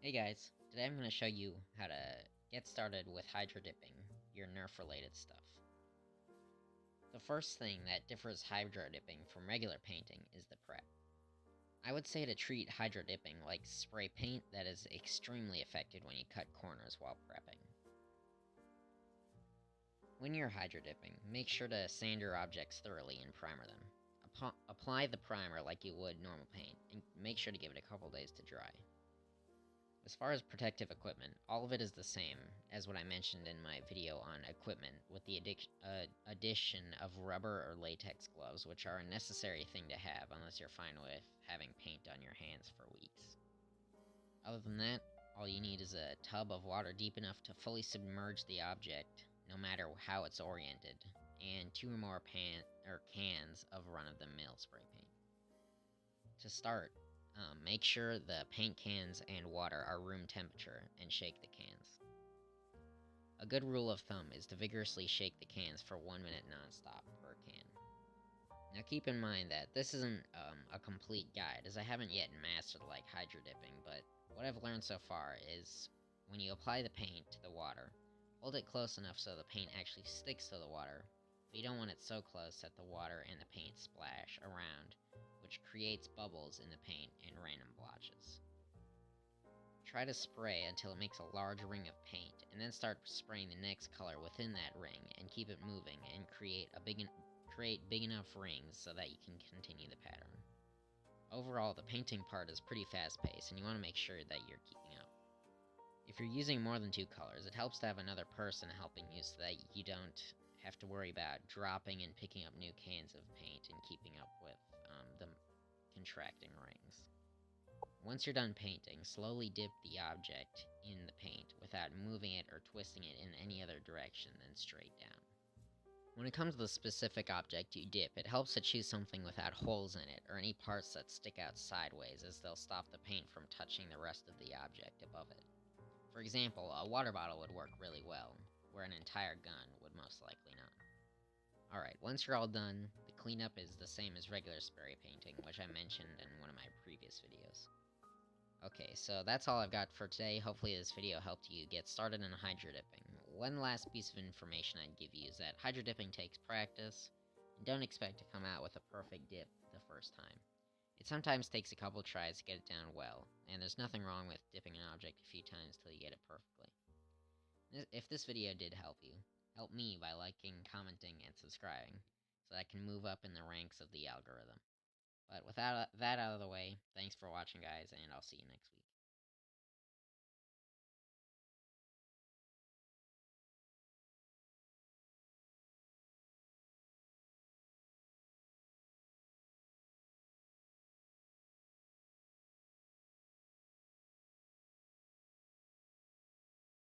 Hey guys, today I'm going to show you how to get started with Hydrodipping, your Nerf related stuff. The first thing that differs Hydrodipping from regular painting is the prep. I would say to treat Hydrodipping like spray paint that is extremely effective when you cut corners while prepping. When you're Hydrodipping, make sure to sand your objects thoroughly and primer them. Apply the primer like you would normal paint, and make sure to give it a couple days to dry. As far as protective equipment, all of it is the same as what I mentioned in my video on equipment, with the addition of rubber or latex gloves, which are a necessary thing to have unless you're fine with having paint on your hands for weeks. Other than that, all you need is a tub of water deep enough to fully submerge the object, no matter how it's oriented, and 2 or more cans of run-of-the-mill spray paint. To start, make sure the paint cans and water are room temperature and shake the cans. A good rule of thumb is to vigorously shake the cans for 1 minute non-stop per can. Now keep in mind that this isn't a complete guide, as I haven't yet mastered like Hydrodipping, but what I've learned so far is when you apply the paint to the water, hold it close enough so the paint actually sticks to the water, but you don't want it so close that the water and the paint splash around, which creates bubbles in the paint and random blotches. Try to spray until it makes a large ring of paint, and then start spraying the next color within that ring and keep it moving and create big enough rings so that you can continue the pattern. Overall, the painting part is pretty fast paced and you want to make sure that you're keeping up. If you're using more than 2 colors, it helps to have another person helping you so that you don't have to worry about dropping and picking up new cans of paint and keeping up with the contracting rings. Once you're done painting, slowly dip the object in the paint without moving it or twisting it in any other direction than straight down. When it comes to the specific object you dip, it helps to choose something without holes in it or any parts that stick out sideways, as they'll stop the paint from touching the rest of the object above it. For example, a water bottle would work really well, where an entire gun would most likely not. Alright, once you're all done, the cleanup is the same as regular spray painting, which I mentioned in one of my previous videos. Okay, so that's all I've got for today. Hopefully this video helped you get started in Hydrodipping. One last piece of information I'd give you is that Hydrodipping takes practice, and don't expect to come out with a perfect dip the first time. It sometimes takes a couple tries to get it down well, and there's nothing wrong with dipping an object a few times till you get it perfectly. If this video did help you, help me by liking, commenting, and subscribing, so I can move up in the ranks of the algorithm. But with that out of the way, thanks for watching guys, and I'll see you next week.